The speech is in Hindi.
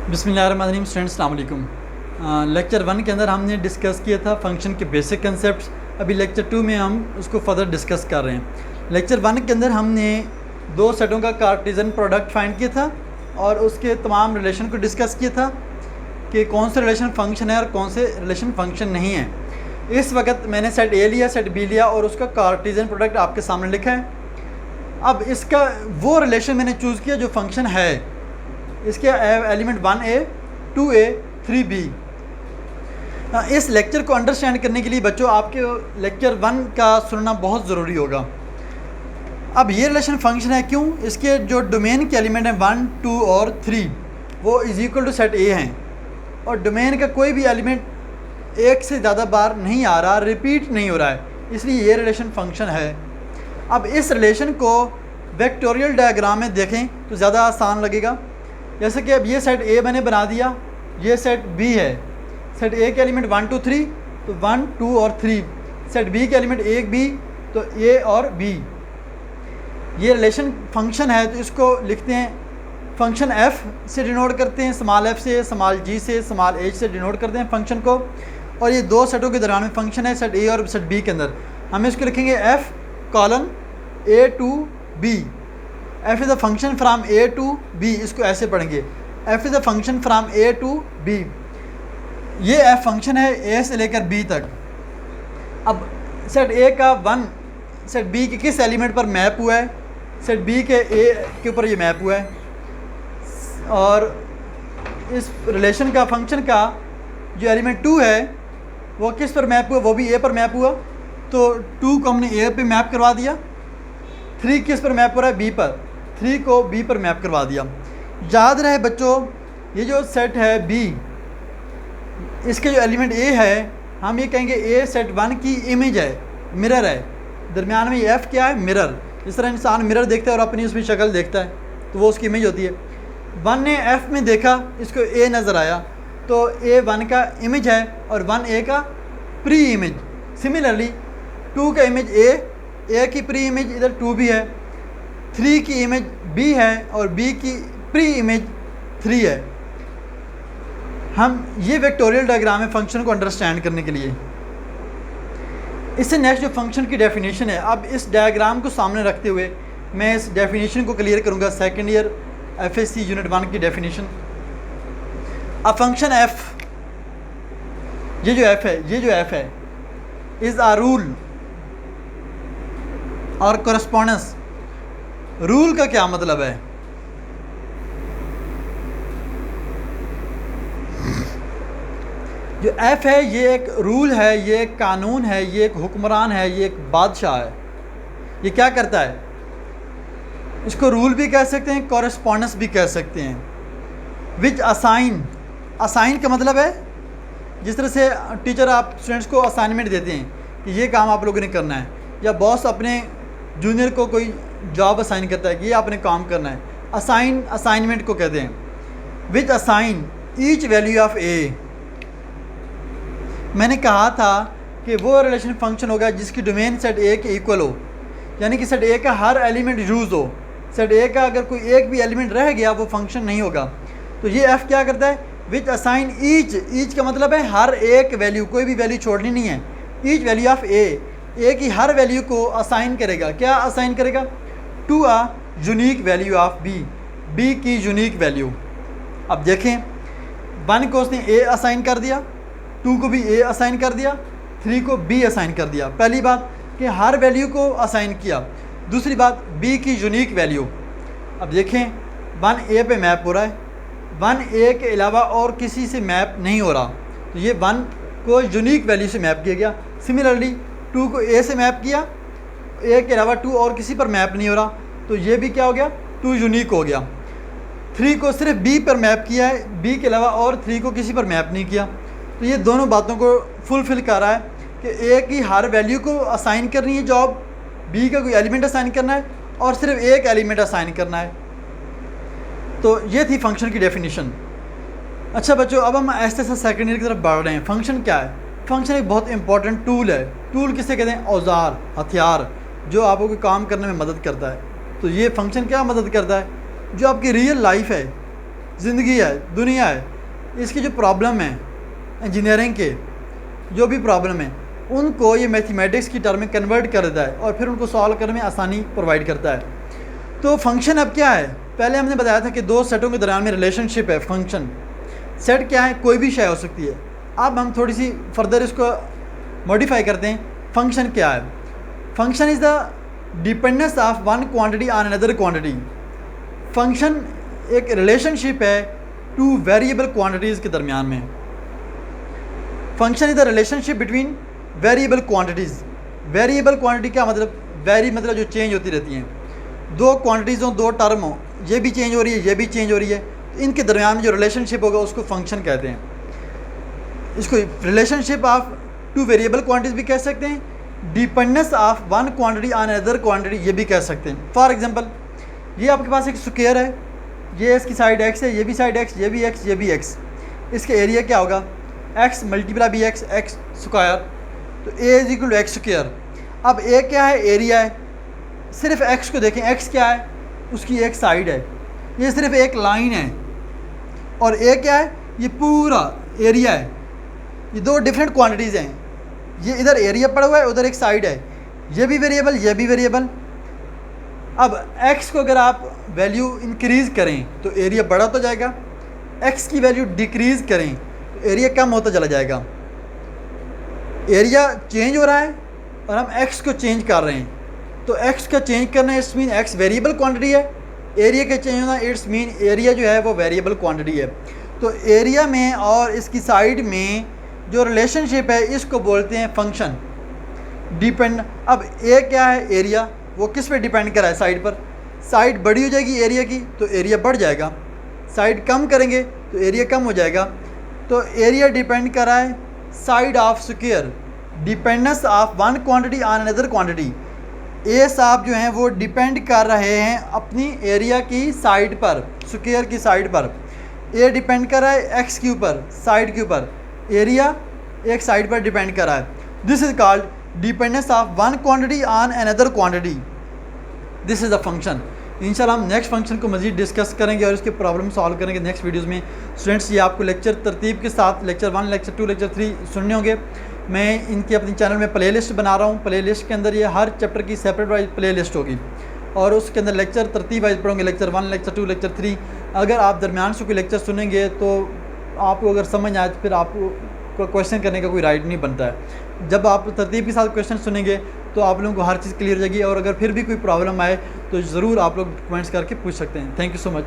बिस्मिल्लाहिर्रहमानिर्रहीम। स्टूडेंट्स अस्सलाम वालेकुम। लेक्चर 1 के अंदर हमने डिस्कस किया था फंक्शन के बेसिक कंसेप्ट्स। अभी लेक्चर 2 में हम उसको फर्दर डिस्कस कर रहे हैं। लेक्चर 1 के अंदर हमने दो सेटों का कार्टेशियन प्रोडक्ट फाइंड किया था और उसके तमाम रिलेशन को डिस्कस किया था कि कौन से रिलेशन फंक्शन है और कौन से रिलेशन फंक्शन नहीं है। इस वक्त मैंने सेट ए लिया, सेट बी लिया और उसका कार्टेशियन प्रोडक्ट आपके सामने लिखा है। अब इसका वो रिलेशन मैंने चूज़ किया जो फंक्शन है। इसके एलिमेंट 1a, 2a, 3b। इस लेक्चर को अंडरस्टैंड करने के लिए बच्चों आपके लेक्चर 1 का सुनना बहुत ज़रूरी होगा। अब ये रिलेशन फंक्शन है क्यों? इसके जो डोमेन के एलिमेंट हैं 1, 2 और 3 वो is equal to set A हैं और डोमेन का कोई भी एलिमेंट एक से ज़्यादा बार नहीं आ रहा, रिपीट नहीं हो रहा है, इसलिए ये रिलेशन फंक्शन है। अब इस रिलेशन को वेक्टोरियल डायग्राम में देखें तो ज़्यादा आसान लगेगा। जैसे कि अब ये सेट ए मैंने बना दिया, ये सेट बी है। सेट ए के एलिमेंट 1, 2, 3 तो 1, 2 और 3। सेट बी के एलिमेंट ए, बी तो ए और बी। ये रिलेशन फंक्शन है तो इसको लिखते हैं फंक्शन एफ से डिनोट करते हैं, स्मॉल एफ से, स्मॉल जी से, स्मॉल एच से डिनोट करते हैं फंक्शन को। और ये दो सेटों के दरमियान में फंक्शन है, सेट ए और सेट बी के अंदर। हम इसको लिखेंगे F colon A to B. F is a function from A to B, इसको ऐसे पढ़ेंगे F is a function from A to B. ये एफ फंक्शन है ए से लेकर बी तक। अब सेट ए का 1 सेट बी के किस एलिमेंट पर मैप हुआ है? सेट बी के ए के ऊपर ये मैप हुआ है। और इस रिलेशन का फंक्शन का जो एलिमेंट 2 है वो किस पर मैप हुआ? वो भी ए पर मैप हुआ, तो 2 को हमने ए पे मैप करवा दिया। 3 किस पर मैप हो रहा है? बी पर, 3 को बी पर मैप करवा दिया। याद रहे बच्चों, ये जो सेट है बी, इसके जो एलिमेंट ए है हम ये कहेंगे ए सेट 1 की इमेज है, मिरर है। दरमियान में ये एफ क्या है? मिरर। जिस तरह इंसान मिरर देखता है और अपनी उसमें शक्ल देखता है तो वो उसकी इमेज होती है। 1 ने एफ में देखा, इसको ए नज़र आया तो ए 1 का इमेज है और 1 ए का प्री इमेज। सिमिलरली 2 का इमेज ए की प्री इमेज इधर 2 भी है, 3 की इमेज बी है और बी की प्री इमेज 3 है। हम ये वेक्टोरियल डायग्राम है फंक्शन को अंडरस्टैंड करने के लिए। इससे नेक्स्ट जो फंक्शन की डेफिनेशन है, अब इस डायग्राम को सामने रखते हुए मैं इस डेफिनेशन को क्लियर करूँगा। सेकेंड ईयर एफएससी यूनिट 1 की डेफिनेशन। अब फंक्शन एफ, ये जो एफ है इज़ आ रूल और कोरेस्पोंडेंस। रूल का क्या मतलब है? जो एफ है ये एक रूल है, ये एक कानून है, ये एक हुक्मरान है, ये एक बादशाह है। ये क्या करता है? इसको रूल भी कह सकते हैं, कोरेस्पोंडेंस भी कह सकते हैं। विच असाइन, असाइन का मतलब है जिस तरह से टीचर आप स्टूडेंट्स को असाइनमेंट देते हैं कि ये काम आप लोगों ने करना है, या बॉस अपने जूनियर को कोई जॉब असाइन करता है कि ये आपने काम करना है। असाइन, असाइनमेंट को कहते हैं। विच असाइन ईच वैल्यू ऑफ ए। मैंने कहा था कि वो रिलेशन फंक्शन होगा जिसकी डोमेन सेट ए के इक्वल हो, यानी कि सेट ए का हर एलिमेंट यूज़ हो। सेट ए का अगर कोई एक भी एलिमेंट रह गया वो फंक्शन नहीं होगा। तो ये एफ क्या करता है? विच असाइन ईच का मतलब है हर एक वैल्यू, कोई भी वैल्यू छोड़नी नहीं है। ईच वैल्यू ऑफ ए की हर वैल्यू को असाइन करेगा। क्या असाइन करेगा? To a unique value of B की यूनिक वैल्यू। अब देखें 1 को उसने ए असाइन कर दिया, 2 को भी ए असाइन कर दिया, 3 को बी असाइन कर दिया। पहली बात कि हर वैल्यू को असाइन किया। दूसरी बात बी की यूनिक वैल्यू। अब देखें 1 ए पे मैप हो रहा है, 1 ए के अलावा और किसी से मैप नहीं हो रहा, तो ये 1 को यूनिक वैल्यू से मैप किया गया। सिमिलरली 2 को ए से मैप किया, ए के अलावा 2 और किसी पर मैप नहीं हो रहा, तो ये भी क्या हो गया? 2 यूनिक हो गया। 3 को सिर्फ बी पर मैप किया है, बी के अलावा और 3 को किसी पर मैप नहीं किया। तो ये दोनों बातों को फुलफ़िल कर रहा है कि ए की हर वैल्यू को असाइन करनी है जॉब, बी का कोई एलिमेंट असाइन करना है और सिर्फ एक एलिमेंट असाइन करना है। तो ये थी फंक्शन की डेफिनेशन। अच्छा बच्चों, अब हम ऐसे ऐसे सेकेंड ईयर की तरफ बढ़ रहे हैं। फंक्शन क्या है? फंक्शन एक बहुत इंपॉर्टेंट टूल है। टूल किसे कहते हैं? औजार, हथियार, जो आपको कोई काम करने में मदद करता है। तो ये फंक्शन क्या मदद करता है? जो आपकी रियल लाइफ है ज़िंदगी है, दुनिया है, इसकी जो प्रॉब्लम है इंजीनियरिंग के, जो भी प्रॉब्लम है उनको ये मैथमेटिक्स की टर्म में कन्वर्ट कर देता है और फिर उनको सॉल्व करने में आसानी प्रोवाइड करता है। तो फंक्शन अब क्या है, पहले हमने बताया था कि दो सेटों के दरमियान में रिलेशनशिप है। फंक्शन सेट क्या है, कोई भी शय हो सकती है। अब हम थोड़ी सी फर्दर इसको मॉडिफाई करते हैं। फंक्शन क्या है? Function is the dependence of one quantity on another quantity. Function एक रिलेशनशिप है टू वेरिएबल क्वांटिटीज़ के दरमियान में। Function is the relationship between variable quantities. Variable quantity क्या मतलब? वेरी मतलब जो चेंज होती रहती हैं। दो क्वांटिटीज़ हो, दो टर्म हो, ये भी चेंज हो रही है, ये भी चेंज हो रही है, तो इनके दरमियान में जो रिलेशनशिप होगा उसको फंक्शन कहते हैं। इसको relationship of two variable quantities भी कह सकते हैं, dependence of one quantity on other quantity ये भी कह सकते हैं। फॉर एग्जांपल, ये आपके पास एक स्क्वायर है, ये इसकी साइड x है, ये भी साइड x, ये भी x, ये भी x। इसका एरिया क्या होगा? x multiply B X, X square, तो a is equal to X square. अब a क्या है? एरिया है। सिर्फ x को देखें, x क्या है? उसकी एक साइड है, ये सिर्फ एक लाइन है। और a क्या है? ये पूरा एरिया है। ये दो डिफरेंट क्वांटिटीज़ हैं, ये इधर एरिया पड़ा हुआ है, उधर एक साइड है, ये भी वेरिएबल, ये भी वेरिएबल। अब x को अगर आप वैल्यू इंक्रीज़ करें तो एरिया बढ़ा तो जाएगा, x की वैल्यू डिक्रीज़ करें तो एरिया कम होता चला जाएगा। एरिया चेंज हो रहा है और हम x को चेंज कर रहे हैं, तो x का चेंज करना it's mean x variable quantity है, एरिया का चेंज होना इट्स मीन एरिया जो है वो वेरिएबल क्वांटिटी है। तो एरिया में और इसकी साइड में जो रिलेशनशिप है इसको बोलते हैं फंक्शन। डिपेंड, अब ए क्या है? एरिया, वो किस पे डिपेंड कर रहा है? साइड पर। साइड बड़ी हो जाएगी एरिया की तो एरिया बढ़ जाएगा, साइड कम करेंगे तो एरिया कम हो जाएगा। तो एरिया डिपेंड कर रहा है side of square, dependence of one quantity on another quantity. ए साहब जो हैं वो डिपेंड कर रहे हैं अपनी एरिया की साइड पर, स्क्वायर की साइड पर। ए डिपेंड कर रहा है एक्स के ऊपर, साइड के ऊपर, एरिया एक साइड पर डिपेंड कर रहा है। This is called dependence of one quantity on another quantity. This is a function. इंशाल्लाह हम नेक्स्ट फंक्शन को मज़ीद डिस्कस करेंगे और इसके प्रॉब्लम सॉल्व करेंगे नेक्स्ट वीडियोज़ में। स्टूडेंट्स, ये आपको लेक्चर तरतीब के साथ लेक्चर 1, लेक्चर 2, लेक्चर 3 सुनने होंगे। मैं इनके अपने चैनल में प्ले लिस्ट बना रहा हूँ। प्ले लिस्ट के अंदर ये हर चैप्टर की सेपरेट वाइज प्ले लिस्ट होगी और उसके अंदर लेक्चर तरतीब वाइज पढ़ोगे, लेक्चर 1, लेक्चर 2, लेक्चर 3। अगर आप दरमियान से कोई लेक्चर सुनेंगे तो आपको अगर समझ आए तो फिर आपको क्वेश्चन करने का कोई राइट नहीं बनता है। जब आप तरतीब के साथ क्वेश्चन सुनेंगे तो आप लोगों को हर चीज़ क्लियर हो जाएगी और अगर फिर भी कोई प्रॉब्लम आए तो ज़रूर आप लोग कमेंट्स करके पूछ सकते हैं। Thank you so much.